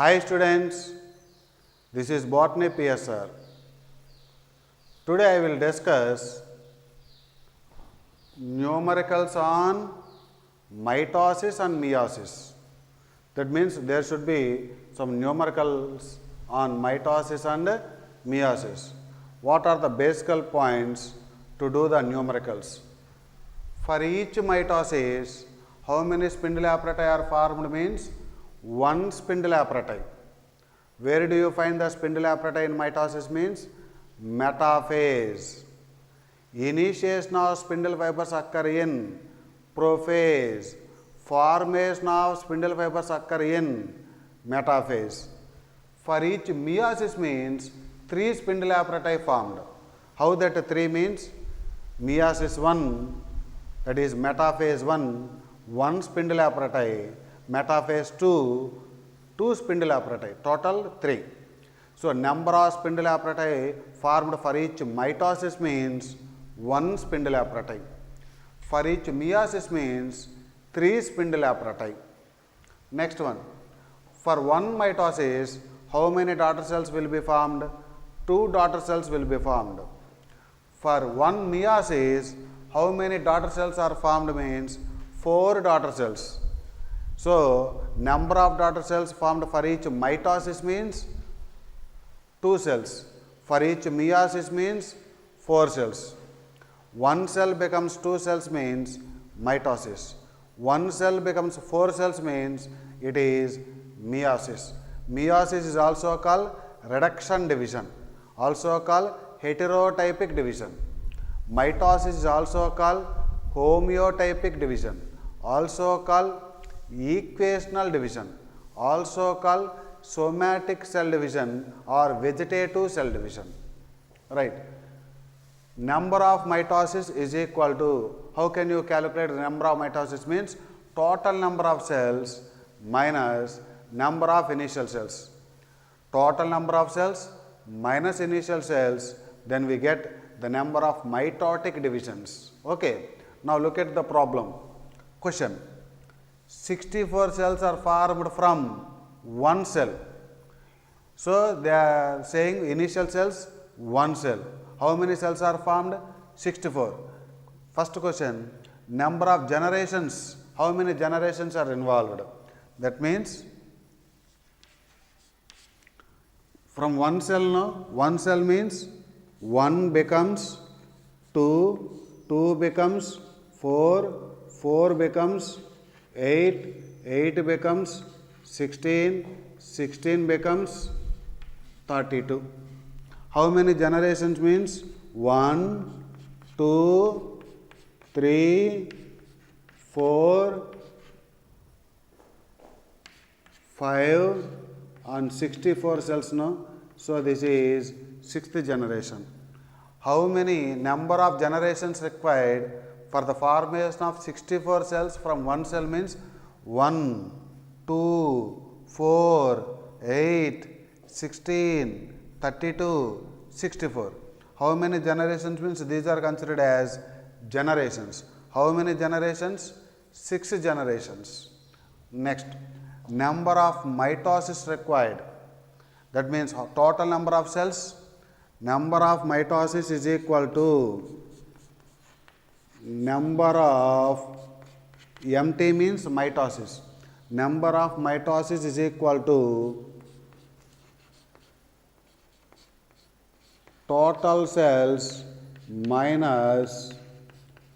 Hi students, this is Botany PSR. Today I will discuss numericals on mitosis and meiosis. That means there should be some numericals on mitosis and meiosis. What are the basic points to do the numericals? For each mitosis, how many spindle apparati are formed means one spindle apparati. Where do you find the spindle apparati in mitosis means metaphase. Initiation of spindle fibers occur in prophase. Formation of spindle fibers occur in metaphase. For each meiosis means three spindle apparati formed. How that three means? Meiosis 1, that is metaphase 1, one spindle apparati. Metaphase 2, two spindle apparati, total 3. So, number of spindle apparati formed for each mitosis means 1 spindle apparati. For each meiosis means 3 spindle apparati. Next one, for one mitosis, how many daughter cells will be formed? 2 daughter cells will be formed. For one meiosis, how many daughter cells are formed means 4 daughter cells. So, number of daughter cells formed for each mitosis means 2 cells. For each meiosis means 4 cells. One cell becomes 2 cells means mitosis. One cell becomes 4 cells means it is meiosis. Meiosis is also called reduction division, also called heterotypic division. Mitosis is also called homeotypic division, also called equational division, also called somatic cell division or vegetative cell division. Right. Number of mitosis is equal to, how can you calculate the number of mitosis means total number of cells minus number of initial cells. Total number of cells minus initial cells, then we get the number of mitotic divisions. Okay. Now look at the problem. Question. 64 cells are formed from one cell. So, they are saying initial cells 1 cell. How many cells are formed? 64. First question, number of generations. How many generations are involved? That means from one cell, no? One cell means 1 becomes 2, 2 becomes 4, 4 becomes 8, 8 becomes 16, 16 becomes 32. How many generations means? 1, 2, 3, 4, 5 and 64 cells, no? So, this is 6th generation. How many number of generations required for the formation of 64 cells from one cell means 1, 2, 4, 8, 16, 32, 64. How many generations means these are considered as generations. How many generations? 6 generations. Next, number of mitosis required. That means total number of cells. Number of mitosis is equal to number of MT means mitosis. Number of mitosis is equal to total cells minus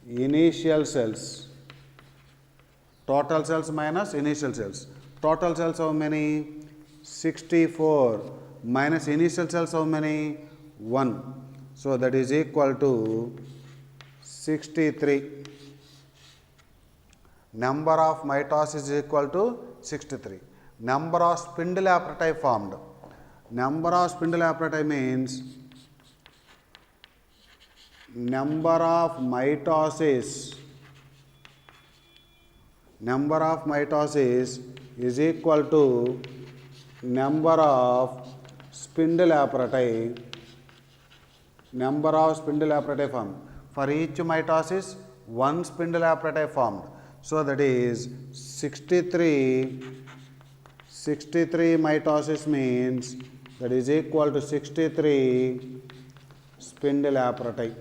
initial cells. Total cells minus initial cells. Total cells how many? 64 minus initial cells how many? 1. So, that is equal to 63. Number of mitosis is equal to 63. Number of spindle apparati formed. Number of spindle apparati means number of mitosis. Number of mitosis is equal to number of spindle apparati. Number of spindle apparati formed. For each mitosis, 1 spindle apparati formed. So, that is 63 63 mitosis means that is equal to 63 spindle apparati.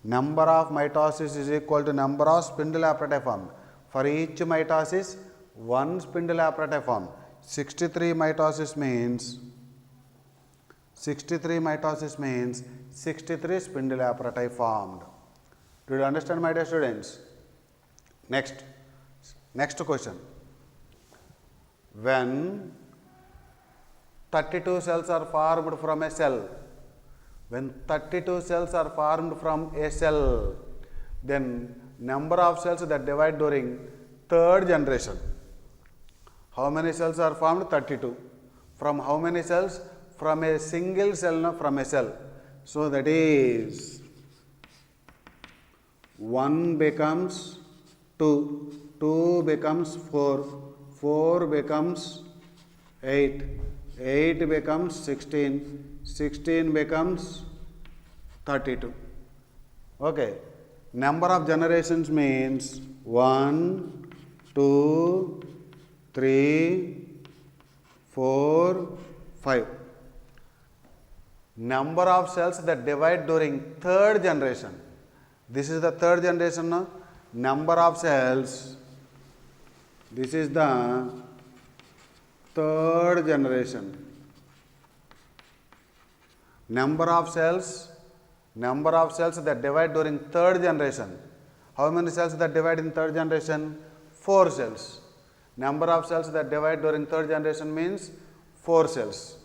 Number of mitosis is equal to number of spindle apparati formed. For each mitosis, one spindle apparati formed. 63 mitosis means 63 spindle apparati formed. Do you understand, my dear students? Next question. When 32 cells are formed from a cell, then number of cells that divide during third generation. How many cells are formed? 32. From how many cells? From a single cell, from a cell. So that is 1 becomes 2, 2 becomes 4, 4 becomes 8, 8 becomes 16, 16 becomes 32. Okay. Number of generations means 1, 2, 3, 4, 5. Number of cells that divide during third generation. This is the third generation. No? Number of cells. This is the third generation. Number of cells that divide during third generation. How many cells that divide in third generation? 4 cells. Number of cells that divide during third generation means 4 cells.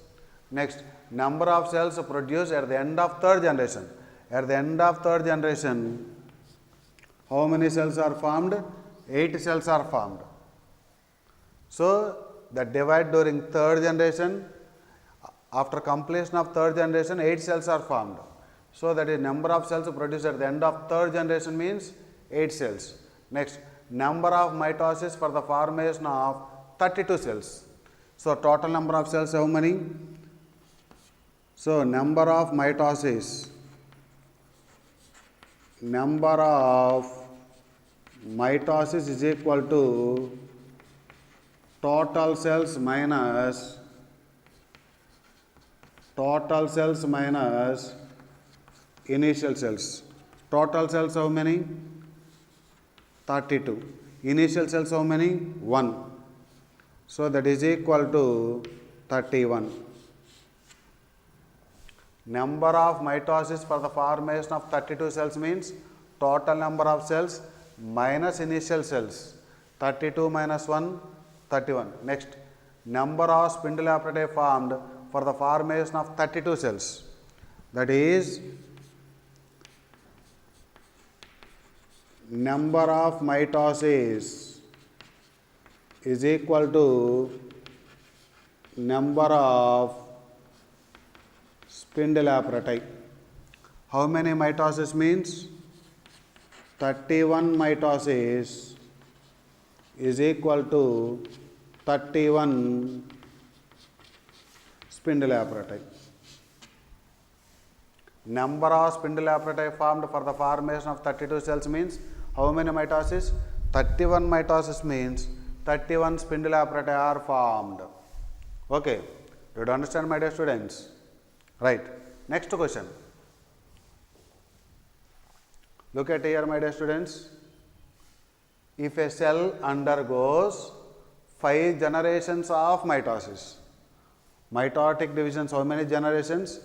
Next, number of cells produced at the end of third generation. At the end of third generation, how many cells are formed? 8 cells are formed. So, that divide during third generation, after completion of third generation, 8 cells are formed. So, that is number of cells produced at the end of third generation means 8 cells. Next, number of mitosis for the formation of 32 cells. So, total number of cells how many? So, number of mitosis is equal to total cells minus initial cells. Total cells how many? 32. Initial cells how many? 1. So that is equal to 31. Number of mitosis for the formation of 32 cells means total number of cells minus initial cells. 32 minus 1, 31. Next, number of spindle apparati formed for the formation of 32 cells. That is number of mitosis is equal to number of spindle apparati. How many mitosis means? 31 mitosis is equal to 31 spindle apparati. Number of spindle apparati formed for the formation of 32 cells means how many mitosis? 31 mitosis means 31 spindle apparati are formed. Okay. Do you understand, my dear students? Right. Next question. Look at here, my dear students. If a cell undergoes 5 generations of mitosis, mitotic divisions, how many generations?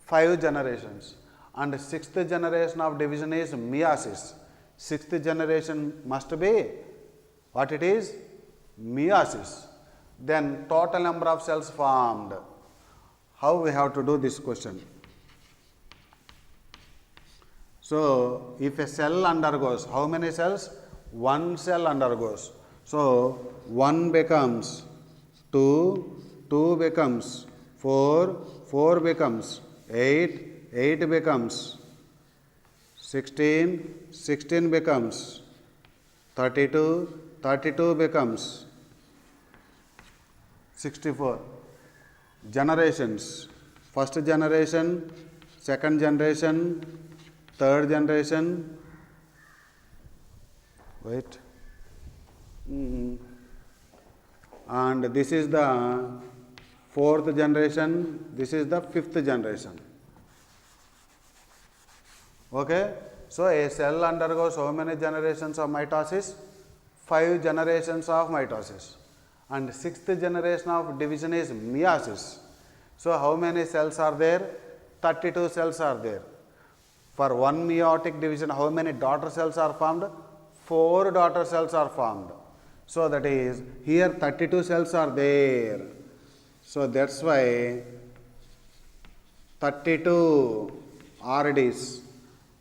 5 generations. And 6th generation of division is meiosis. 6th generation must be what it is? Meiosis. Then total number of cells formed. How we have to do this question? So, if a cell undergoes, how many cells? 1 cell undergoes. So, 1 becomes 2, 2 becomes 4, 4 becomes 8, 8 becomes 16, 16 becomes 32, 32 becomes 64. Generations. First generation, second generation, third generation. Wait. Mm, and this is the fourth generation, this is the fifth generation. Okay, so a cell undergoes how many generations of mitosis? 5 generations of mitosis, and sixth generation of division is meiosis. So how many cells are there? 32 cells are there. For one meiotic division, how many daughter cells are formed? 4 daughter cells are formed. So that is, here 32 cells are there. So that's why 32 RDs,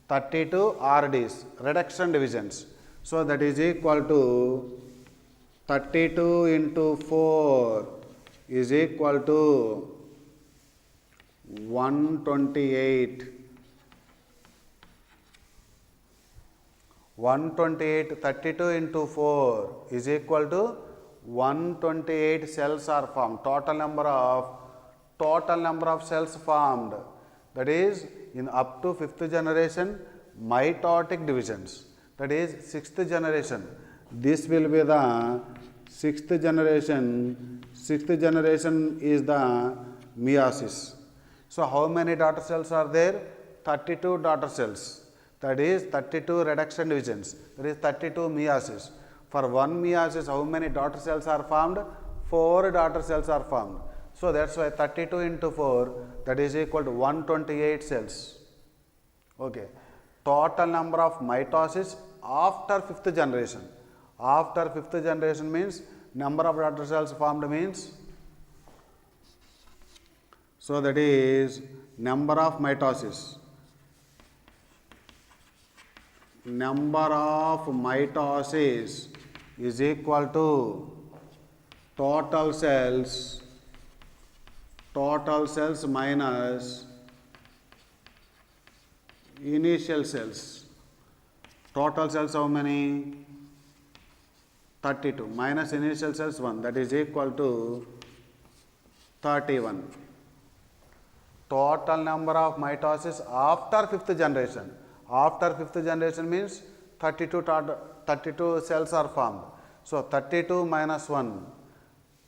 32 RDs, reduction divisions. So that is equal to 32 into 4 is equal to 128. 128, 32 into 4 is equal to 128 cells are formed. Total number of cells formed. That is, in up to 5th generation, mitotic divisions. That is 6th generation. This will be the 6th generation. 6th generation is the meiosis. So how many daughter cells are there? 32 daughter cells. That is 32 reduction divisions. That is 32 meiosis. For one meiosis, how many daughter cells are formed? 4 daughter cells are formed. So that's why 32 into 4, that is equal to 128 cells. Okay. Total number of mitosis after 5th generation. After 5th generation means number of daughter cells formed means, so that is number of mitosis. Number of mitosis is equal to total cells minus initial cells. Total cells how many? 32 minus initial cells 1, that is equal to 31. Total number of mitosis after 5th generation. After 5th generation means 32 cells are formed. So 32 minus 1,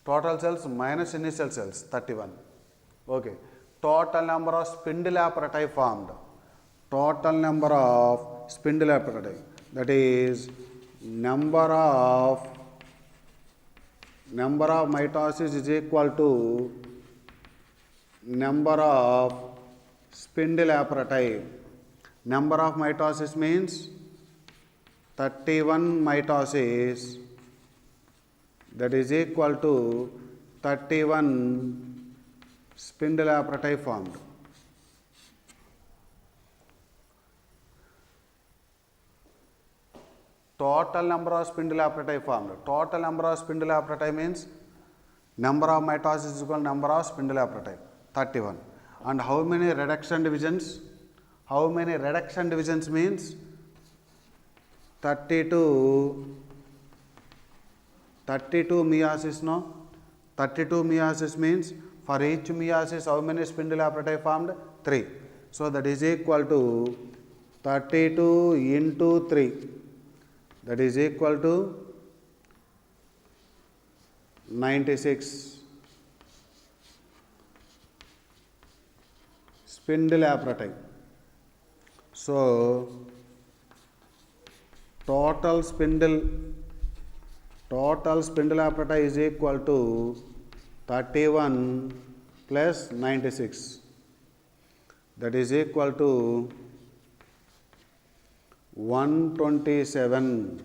total cells minus initial cells, 31. Okay. Total number of spindle apparati formed. Total number of spindle apparati, that is number of mitosis is equal to number of spindle apparati. Number of mitosis means 31 mitosis, that is equal to 31 spindle apparati formed. Total number of spindle apparati formed. Total number of spindle apparati means number of mitosis is equal to number of spindle apparati, 31. And how many reduction divisions? How many reduction divisions means 32 meiosis, no? 32 meiosis means for each meiosis how many spindle apparati formed? 3. So that is equal to 32 into 3, that is equal to 96 spindle apparati. So total spindle apparati is equal to 31 plus 96, that is equal to 127.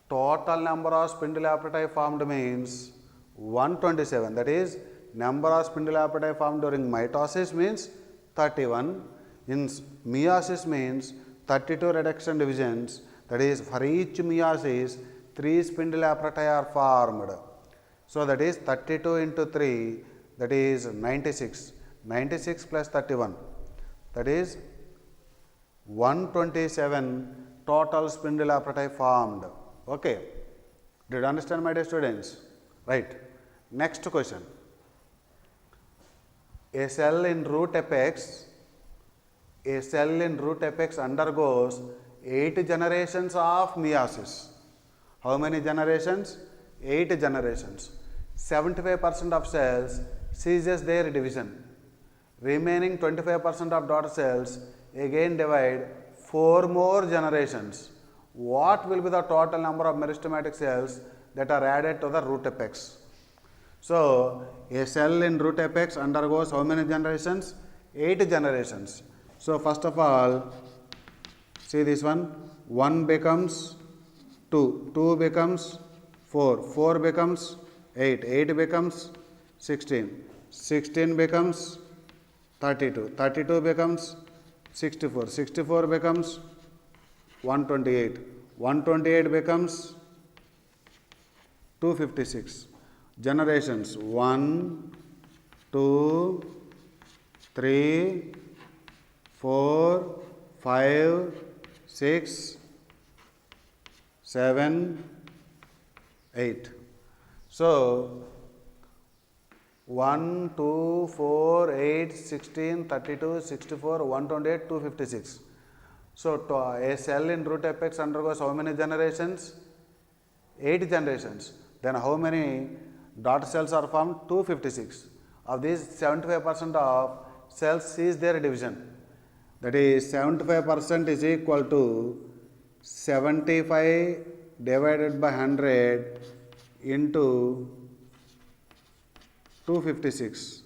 Total number of spindle apparati formed means 127. That is, number of spindle apparati formed during mitosis means 31. In meiosis means 32 reduction divisions. That is, for each meiosis 3 spindle apparati are formed. So that is 32 into 3, that is 96. 96 plus 31, that is 127 total spindle apparati formed. Okay. Did you understand, my dear students? Right. Next question. A cell in root apex undergoes 8 generations of meiosis. How many generations? 8 generations. 75% of cells ceases their division. Remaining 25% of daughter cells again divide 4 more generations. What will be the total number of meristematic cells that are added to the root apex? So, a cell in root apex undergoes how many generations? 8 generations. So, first of all, see this one, 1 becomes 2, 2 becomes 4, 4 becomes 8, 8 becomes 16, 16 becomes 32, 32 becomes 64, 64 becomes 128, 128 becomes 256. Generations 1, 2, 3, 4, 5, 6, 7, 8. So, 1, 2, 4, 8, 16, 32, 64, 128, 256. So, a cell in root apex undergoes how many generations? 8 generations. Then how many daughter cells are formed? 256. Of these, 75% of cells cease their division. That is 75% is equal to 75 divided by 100 into 256.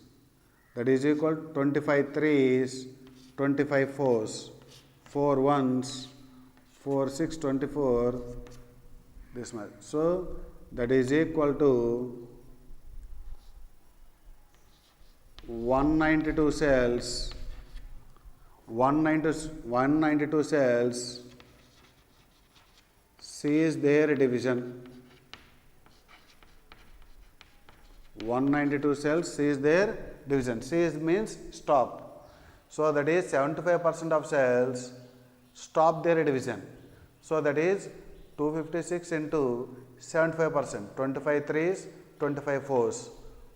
That is equal to 25 threes, 25 fours, 4 ones, 4 6, 24. This much. So that is equal to 192 cells. 192 cells cease their division. 192 cells cease their division. Cease means stop. So that is 75% of cells stop their division. So that is 256 into 75%. 25 threes, 25 fours,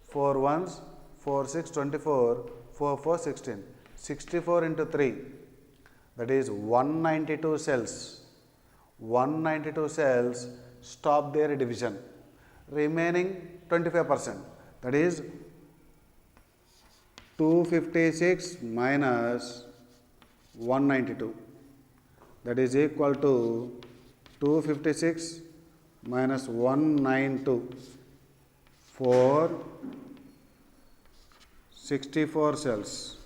4 ones, 4 6, 24, 4 4, 16. 64 into 3, that is 192 cells. 192 cells stop their division. Remaining 25%, that is 256 minus 192. That is equal to 256 minus 192 for 64 cells.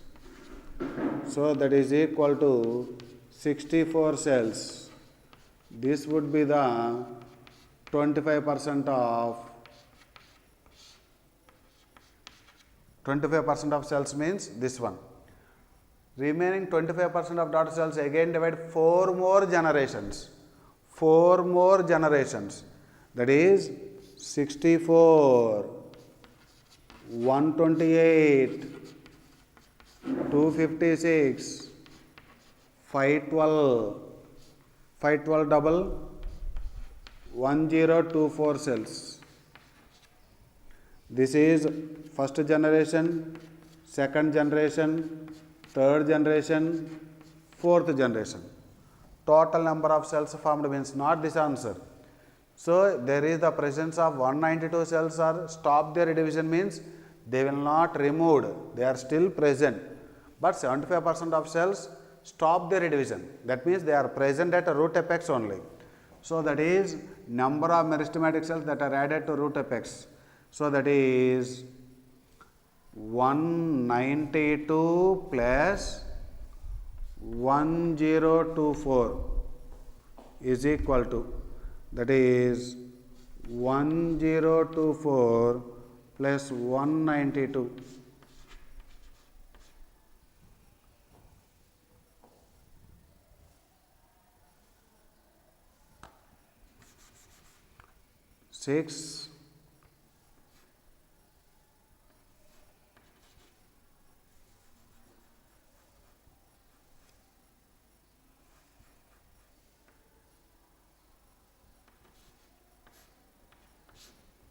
So that is equal to 64 cells. This would be the 25% of cells means this one. Remaining 25% of daughter cells again divide 4 more generations. 4 more generations. That is 64, 128, 256, 512, 512 double, 1024 cells. This is first generation, second generation, third generation, fourth generation. Total number of cells formed means not this answer. So there is the presence of 192 cells are stop their division means they will not removed, they are still present. But 75% of cells stop their division. That means they are present at a root apex only. So that is number of meristematic cells that are added to root apex. So that is 192 plus 1024 is equal to, that is 1024 plus 192. Six,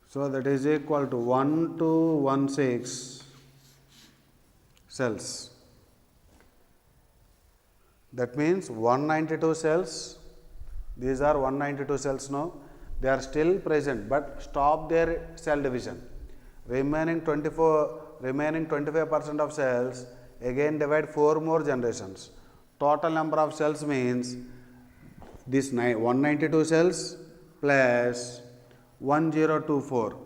so that is equal to 1216 cells. That means 192 cells. These are 192 cells now. they are still present but stop their cell division. Remaining 25% of cells again divide 4 more generations. Total number of cells means this 192 cells plus 1024.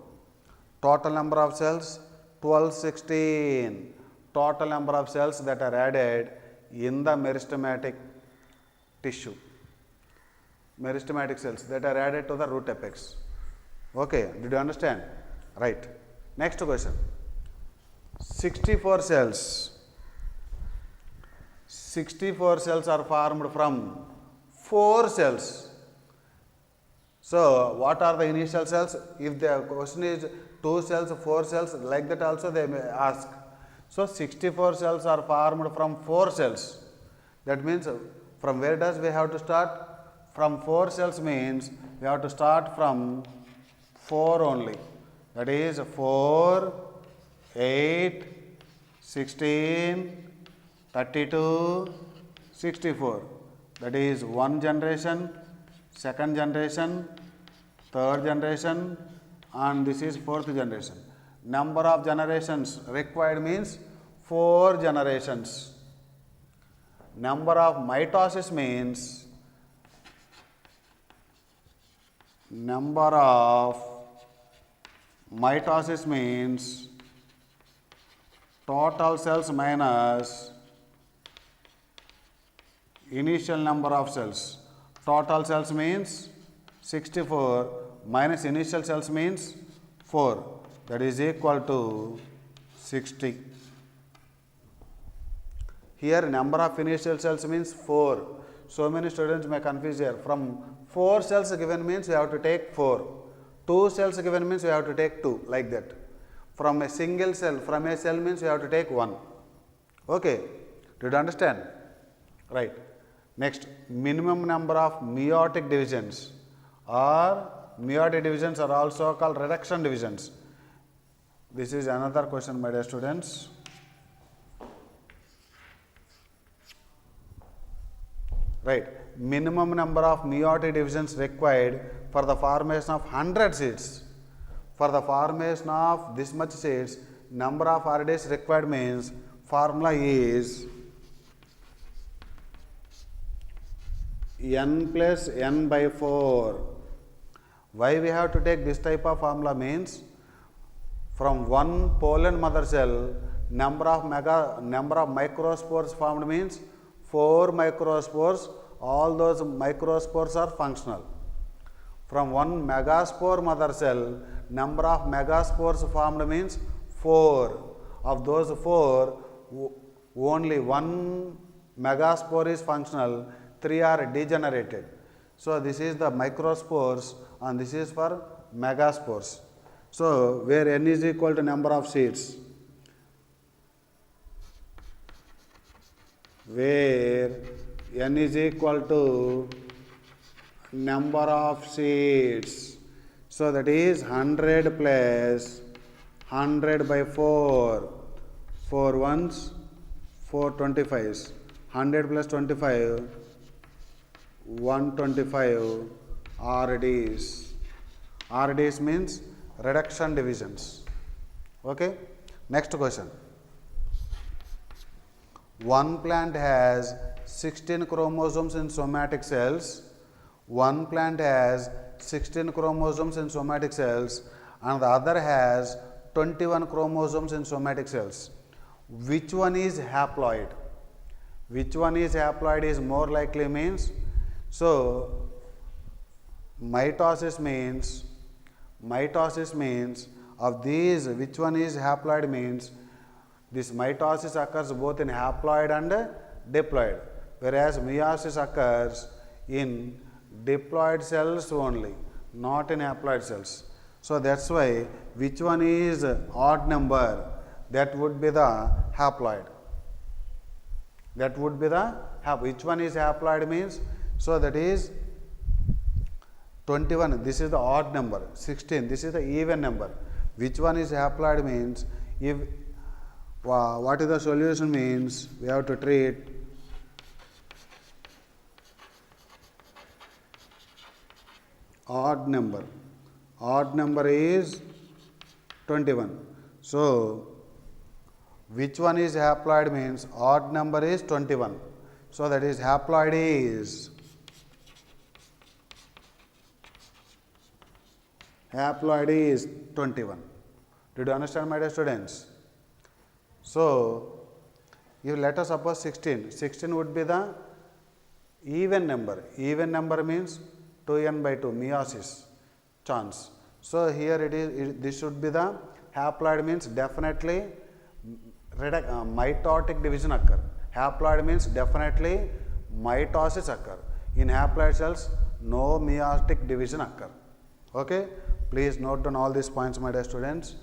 Total number of cells 1216. Total number of cells that are added in the meristematic tissue. Meristematic cells that are added to the root apex. Okay, did you understand? Right. Next question. 64 cells. 64 cells are formed from 4 cells. So, what are the initial cells? If the question is 2 cells, 4 cells, like that also they may ask. So, 64 cells are formed from 4 cells. That means from where does we have to start? From 4 cells means we have to start from 4 only. That is 4, 8, 16, 32, 64. That is 1 generation, 2nd generation, 3rd generation, and this is 4th generation. Number of generations required means 4 generations. Number of mitosis means total cells minus initial number of cells. Total cells means 64 minus initial cells means 4. That is equal to 60. Here number of initial cells means 4. So many students may confuse here. From 4 cells given means you have to take 4. 2 cells given means you have to take 2, like that. From a single cell, from a cell means you have to take 1. Okay, did you understand? Right. Next, minimum number of meiotic divisions or meiotic divisions are also called reduction divisions. This is another question, my dear students. Right. Minimum number of meiotic divisions required for the formation of 100 seeds. For the formation of this much seeds, number of RDs required means formula is n plus n by 4. Why we have to take this type of formula means from one pollen mother cell, number of microspores formed means 4 microspores. All those microspores are functional. From one megaspore mother cell, number of megaspores formed means 4. Of those 4, only 1 megaspore is functional, 3 are degenerated. So, this is the microspores and this is for megaspores. So, where n is equal to number of seeds, where n is equal to number of seeds. So, that is 100 plus 100 by 4. 4 ones, 4 25s. 100 plus 25, 125 RDs. RDs means reduction divisions. Okay. Next question. One plant has 16 chromosomes in somatic cells. One plant has 16 chromosomes in somatic cells and the other has 21 chromosomes in somatic cells. Which one is haploid? Which one is haploid is more likely means, so mitosis means of these which one is haploid means this mitosis occurs both in haploid and diploid, whereas meiosis occurs in diploid cells only, not in haploid cells. So, that is why which one is odd number, that would be the haploid. That would be the which one is haploid means, so that is 21, this is the odd number, 16, this is the even number. Which one is haploid means, if what is the solution means, we have to treat odd number. Odd number is 21. So, which one is haploid means odd number is 21. So, that is haploid is 21. Did you understand, my dear students? So, if let us suppose 16, 16 would be the even number. Even number means 2n by 2, meiosis chance. So, here it is, this should be the haploid means definitely mitotic division occur. Haploid means definitely mitosis occur. In haploid cells, no meiotic division occur. Okay? Please note down all these points, my dear students.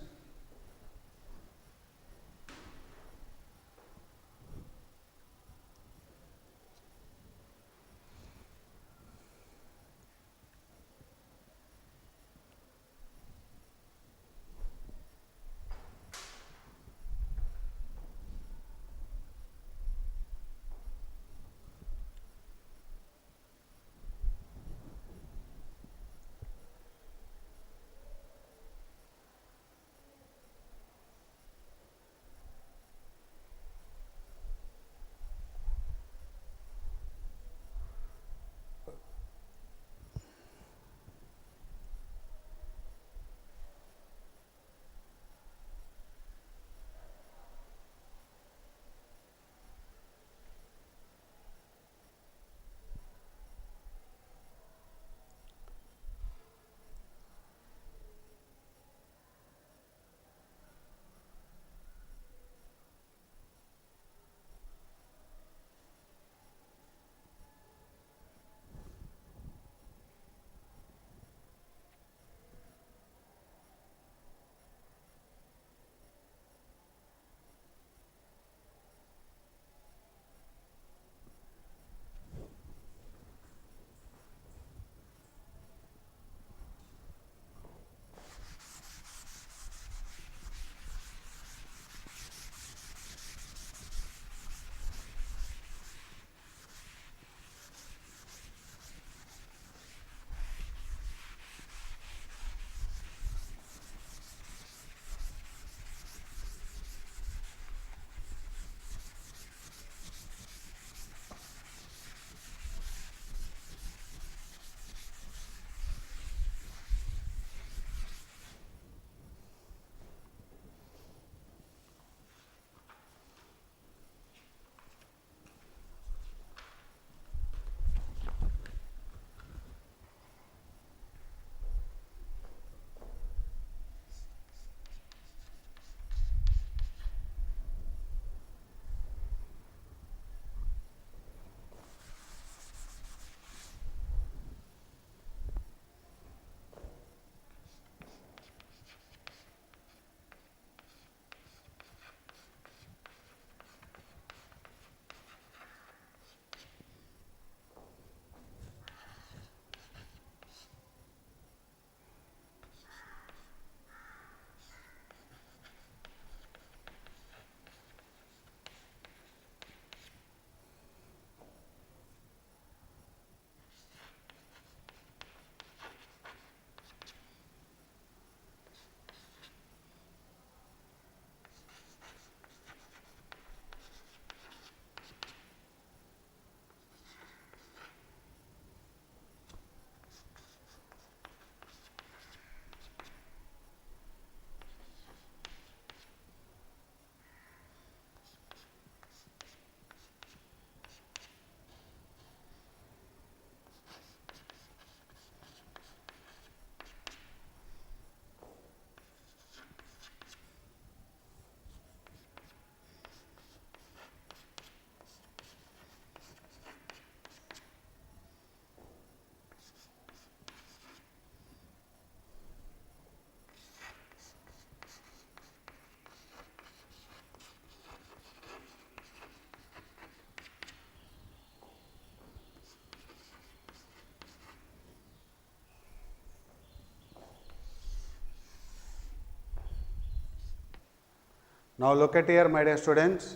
Now look at here, my dear students,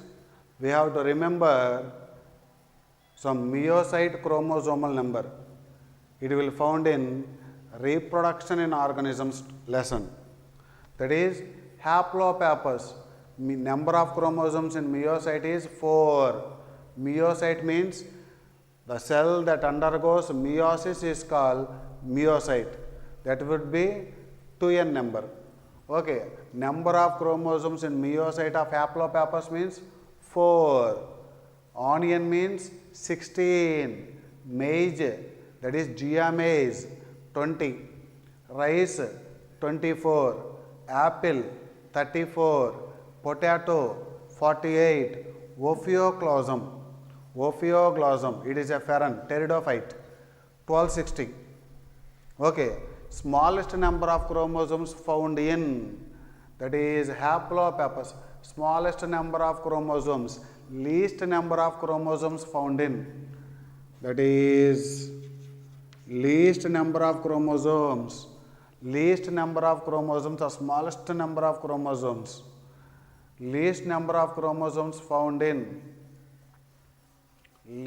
we have to remember some myocyte chromosomal number. It will found in reproduction in organisms lesson. That is haplopappus. Number of chromosomes in meiocyte is 4. Meiocyte means the cell that undergoes meiosis is called meiocyte. That would be 2n number. Okay, number of chromosomes in meiocyte of haplopappus means 4. Onion means 16. Maize, that is Gia maize, 20. Rice, 24. Apple, 34. Potato, 48. Ophioglossum, it is a ferren, pteridophyte, 1260. Okay, smallest number of chromosomes found in, that is haplopappus. Smallest number of chromosomes, least number of chromosomes found in, that is least number of chromosomes. Least number of chromosomes, the smallest number of chromosomes. Least number of chromosomes found in,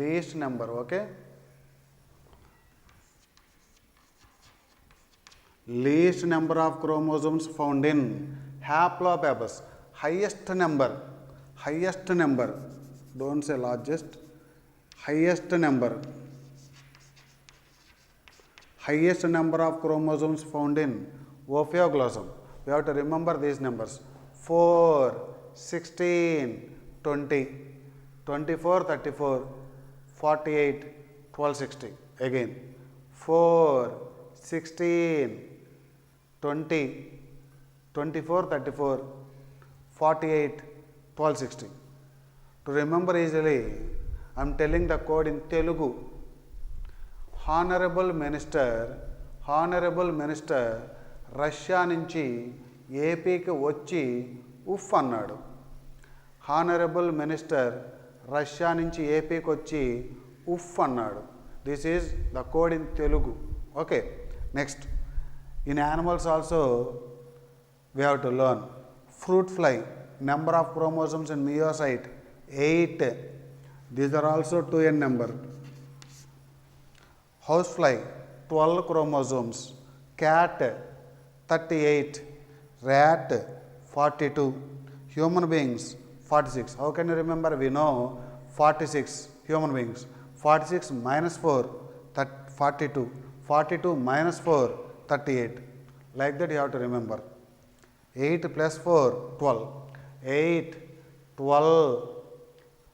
least number, okay. Least number of chromosomes found in haplopappus. Highest number, don't say largest, highest number of chromosomes found in Ophioglossum. We have to remember these numbers: 4, 16, 20, 24, 34, 48, 1260. Again, 4, 16, 20, 24, 34, 48, 1260. To remember easily, I am telling the code in Telugu. Honorable Minister Russia నుంచి ఏపీకి వచ్చి ఉఫ్ అన్నాడు. Honourable minister Russia నుంచి ఏపీకి వచ్చి ఉఫ్ అన్నాడు. This is the code in Telugu. Okay, next in animals also we have to learn. Fruit fly, number of chromosomes in meiocyte 8. These are also 2n number. Housefly, 12 chromosomes. Cat, 38. Rat, 42. Human beings, 46. How can you remember? We know 46 human beings. 46 minus 4, 42. 42 minus 4, 38. Like that you have to remember. 8 plus 4, 12. 8, 12,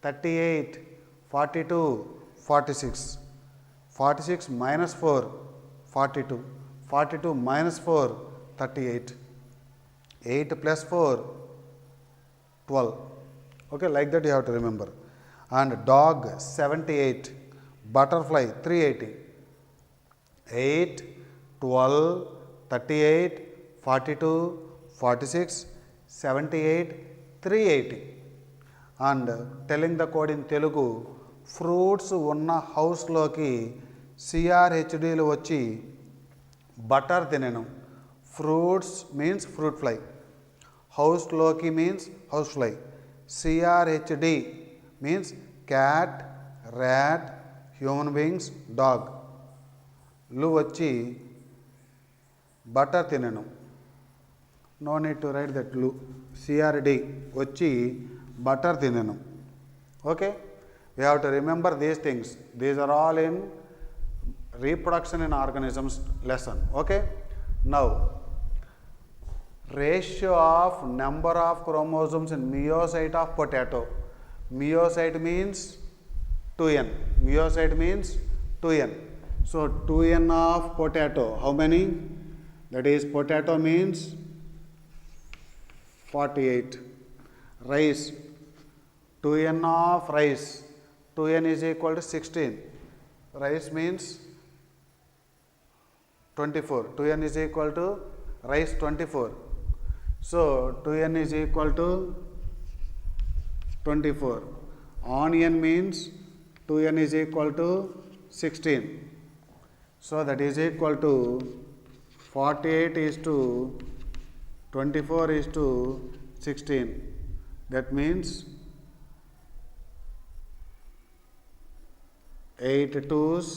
38, 42, 46. 46 minus 4, 42. 42 minus 4, 38. 8 plus 4, 12. Okay, like that you have to remember. And dog, 78. Butterfly, 380. 8, 12, 38, 42, 46, 78, 380. And telling the code in Telugu, fruits ఉన్న హౌస్లోకి సిఆర్హెచ్డీలు వచ్చి butter తినను. Fruits means fruit fly, హౌస్లోకి means house fly. సిఆర్హెచ్డి means cat, rat, human beings, dog. లు వచ్చి butter తినను. No need to write that లు. సిఆర్డి వచ్చి బటర్ తినను. Okay, we have to remember these things. These are all in reproduction in organisms lesson. Okay, now ratio of number of chromosomes in meiocyte of potato. Meiocyte means 2n. Meiocyte means 2n. So 2n of potato, how many? That is, potato means 48. Rice, 2n of rice, 2n is equal to 16. Rice means 24. 2n is equal to rice 24. So 2n is equal to 24. Onion means 2n is equal to 16. So that is equal to 48 is to 24 is to 16. That means 8 2s,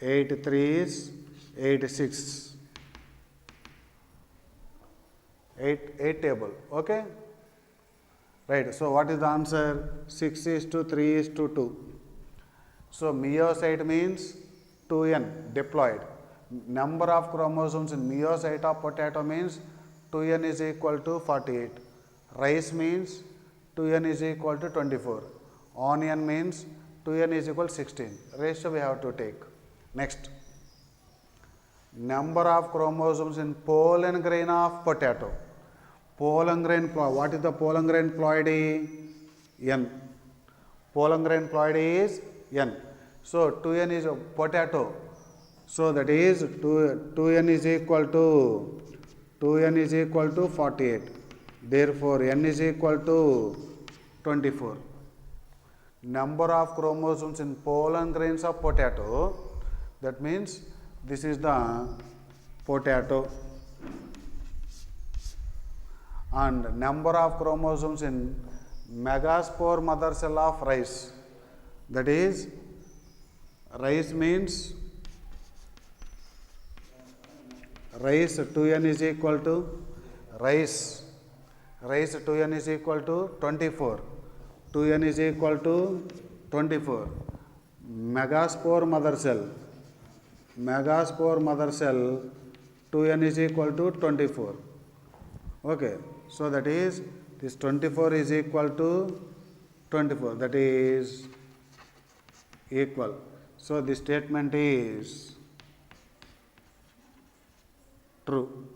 8 3s, 8 6. 8 table. Okay. Right. So what is the answer? 6 is to 3 is to 2. So meiocyte means 2n diploid. Number of chromosomes in meiocyte of potato means 2n is equal to 48. Rice means 2n is equal to 24. Onion means 2n is equal to 16. Ratio we have to take. Next. Number of chromosomes in pollen grain of potato. Pollen grain ploidy. What is the pollen grain ploidy? N. Pollen grain ploidy is N. So 2n is a potato. So that is 2n is equal to 48. Therefore n is equal to 24. Number of chromosomes in pollen grains of potato. That means this is the potato. And number of chromosomes in megaspore mother cell of rice. That is, rice means rice 2n is equal to rice 2n is equal to 24. 2n is equal to 24. Megaspore mother cell 2n is equal to 24. Okay. So that is this 24 is equal to 24. That is equal. So this statement is true.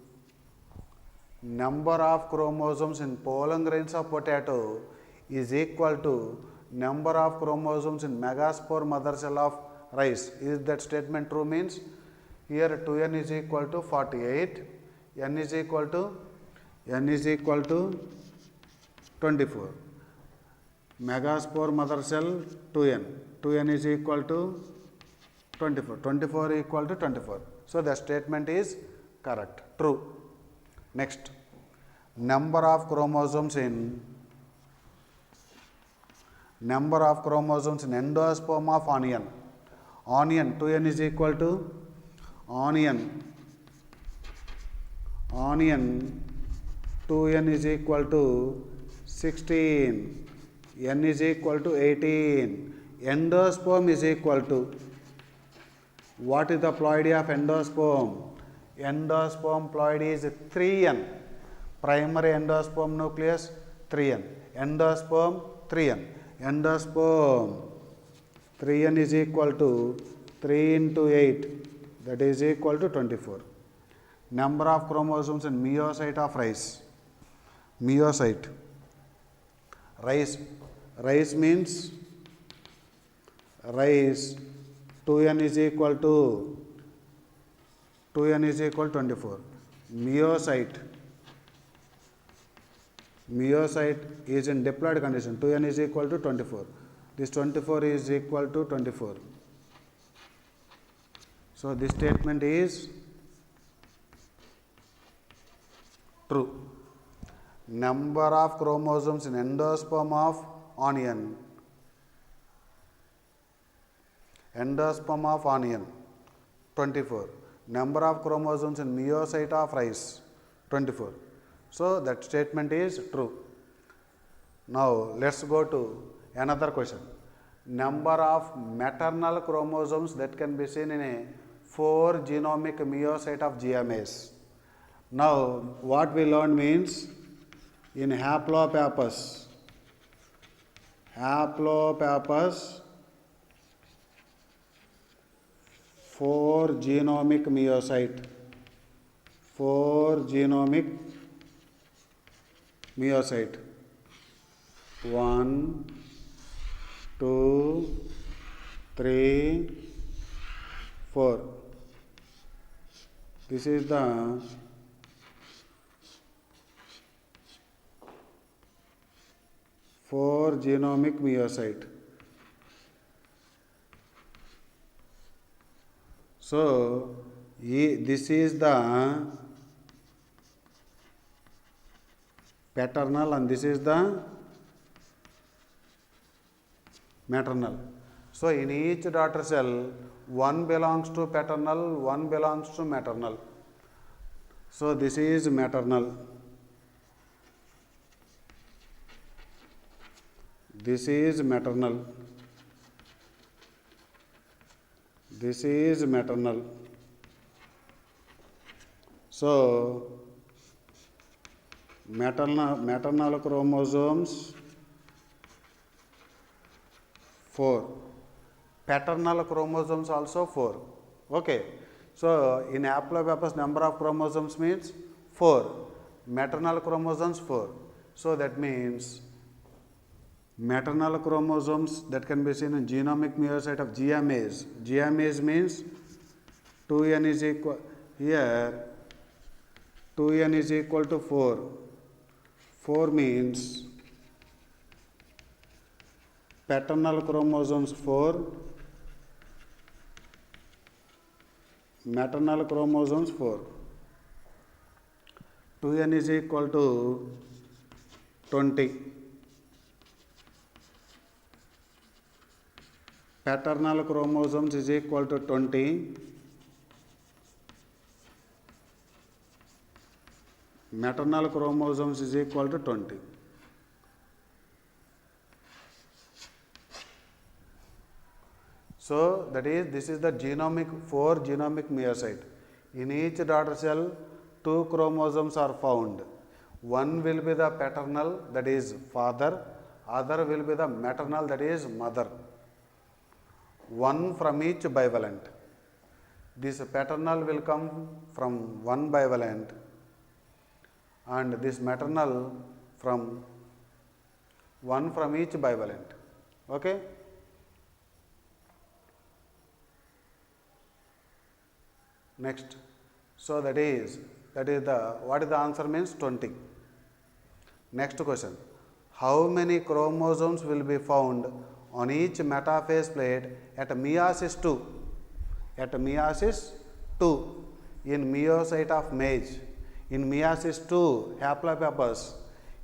Number of chromosomes in pollen grains of potato is equal to number of chromosomes in megaspore mother cell of rice. Is that statement true? Means here 2n is equal to 48, n is equal to 24. Megaspore mother cell 2n is equal to 24. 24 equal to 24. So the statement is correct, true. Next, number of chromosomes in endosperm of onion. Onion 2n is equal to onion 2n is equal to 16, n is equal to 18. Endosperm is equal to, what is the ploidy of endosperm? Endosperm ploidy is 3n. Primary endosperm nucleus 3n. Endosperm 3n. Endosperm 3n is equal to 3 into 8, that is equal to 24. Number of chromosomes in meiocyte of rice. Meiocyte. Rice means rice 2n is equal to 24. Meiocyte is in diploid condition. 2n is equal to 24. This 24 is equal to 24. So this statement is true. Number of chromosomes in endosperm of onion. Endosperm of onion 24. Number of chromosomes in meiocyte of rice 24. So that statement is true. Now let's go to another question. Number of maternal chromosomes that can be seen in a 4 genomic meiocyte of GMAs. Now what we learned means in haplopappus 4 genomic meiocyte. 4 genomic meiocyte. 1, 2, 3, 4. This is the four genomic meiocyte. So this is the paternal and this is the maternal. So in each daughter cell, one belongs to paternal, one belongs to maternal. So this is maternal. This is maternal. This is maternal. So maternal chromosomes 4. Paternal chromosomes also 4. Okay. So in haplopappus number of chromosomes means 4. Maternal chromosomes 4. So that means maternal chromosomes that can be seen in genomic myocyte of GMAs. GMAs means 2n is equal, here 2n is equal to 4. 4 means paternal chromosomes 4, maternal chromosomes 4. 2n is equal to 20. Paternal chromosomes is equal to 20. Maternal chromosomes is equal to 20. So that is, this is the genomic 4 genomic myocyte. In each daughter cell, 2 chromosomes are found. One will be the paternal, that is father. Other will be the maternal, that is mother. One from each bivalent. This paternal will come from one bivalent, and this maternal from one from each bivalent. Okay. Next. So that is the, what is the answer means 20. Next question. How many chromosomes will be found on each metaphase plate at meiosis 2? At meiosis 2 in myocyte of maize. In meiosis 2 haplopappus.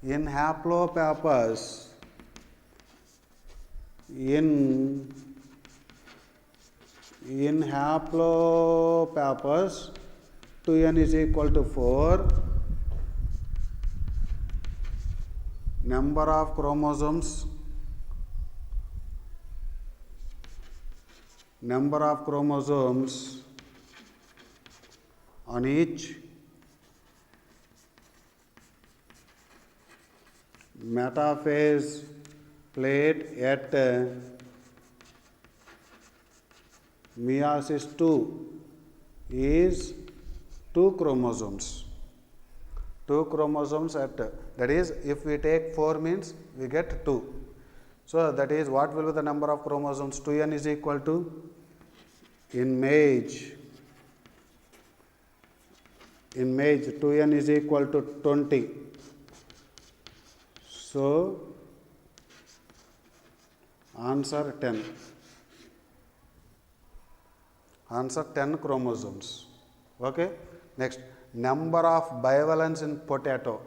In haplopappus, in haplopappus 2n is equal to 4. Number of chromosomes on each metaphase plate at meiosis 2 is 2 chromosomes. 2 chromosomes at, that is, if we take 4 means we get 2. So that is, what will be the number of chromosomes? 2n is equal to, in maize 2n is equal to 20. So answer 10. Answer 10 chromosomes. Okay. Next, number of bivalents in potato.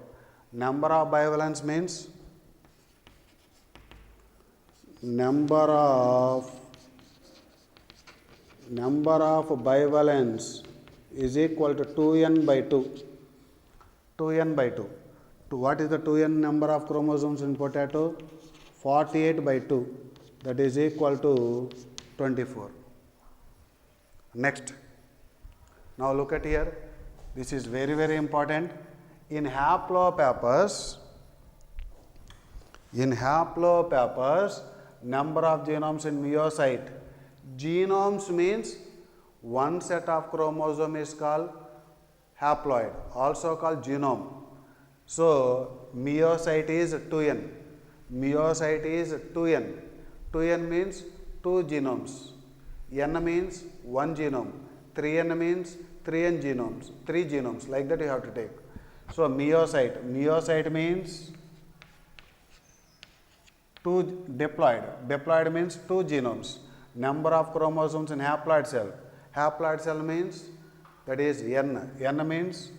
Number of bivalents means number of bivalents is equal to 2n by 2. 2n by 2. What is the 2n number of chromosomes in potato? 48 by 2. That is equal to 24. Next. Now look at here. This is very, very important. In haplopappus, number of genomes in myocyte. Genomes means one set of chromosome is called haploid, also called genome. So myocyte is 2n. Myocyte is 2n. 2n means 2 genomes. N means 1 genome. 3n means 3n genomes. 3 genomes. Like that you have to take. So myocyte. Myocyte means 2 diploid. Diploid means 2 genomes. Number of chromosomes in haploid cell. Haploid cell means, that is N. N means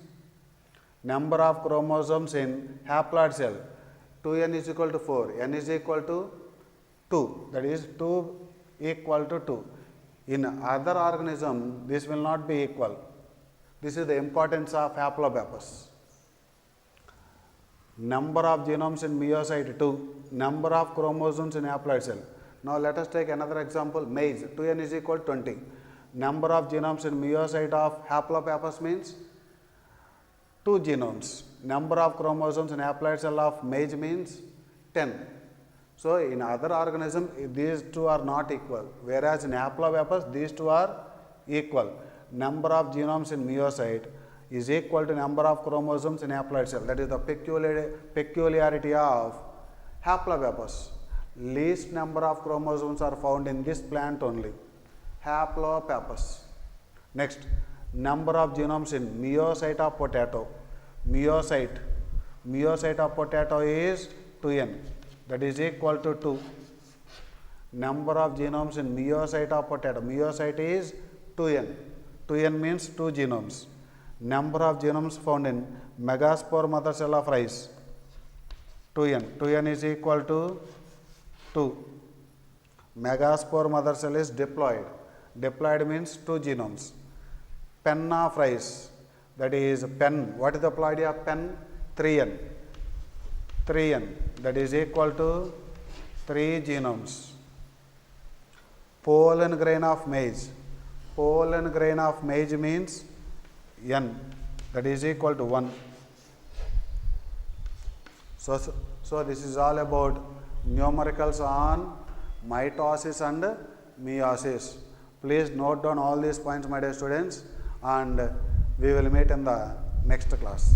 number of chromosomes in haploid cell. 2n is equal to 4. N is equal to 2. That is 2 equal to 2. In other organism, this will not be equal. This is the importance of haplopappus. number of genomes in meiocyte 2, number of chromosomes in haploid cell. Now let us take another example, maize, 2n is equal to 20. Number of genomes in meiocyte of Haplopappus means 2 genomes. Number of chromosomes in haploid cell of maize means 10. So in other organism these two are not equal, whereas in Haplopappus these two are equal. Number of genomes in meiocyte is equal to number of chromosomes in haploid cell. That is the peculiarity of Haplopappus. Least number of chromosomes are found in this plant only, Haplopappus. Next, number of genomes in meiocyte of potato. Meiocyte of potato is 2n, that is equal to 2. Number of genomes in meiocyte of potato, meiocyte is 2n. 2n means 2 genomes. Number of genomes found in megaspore mother cell of rice, 2n. 2n is equal to 2. Megaspore mother cell is diploid. Diploid means 2 genomes. Pen of rice, that is pen. What is the ploidy of pen? 3n. 3n, that is equal to 3 genomes. Pollen grain of maize. Pollen grain of maize means n, that is equal to 1. So this is all about numericals on mitosis and meiosis. Please note down all these points, my dear students, and we will meet in the next class.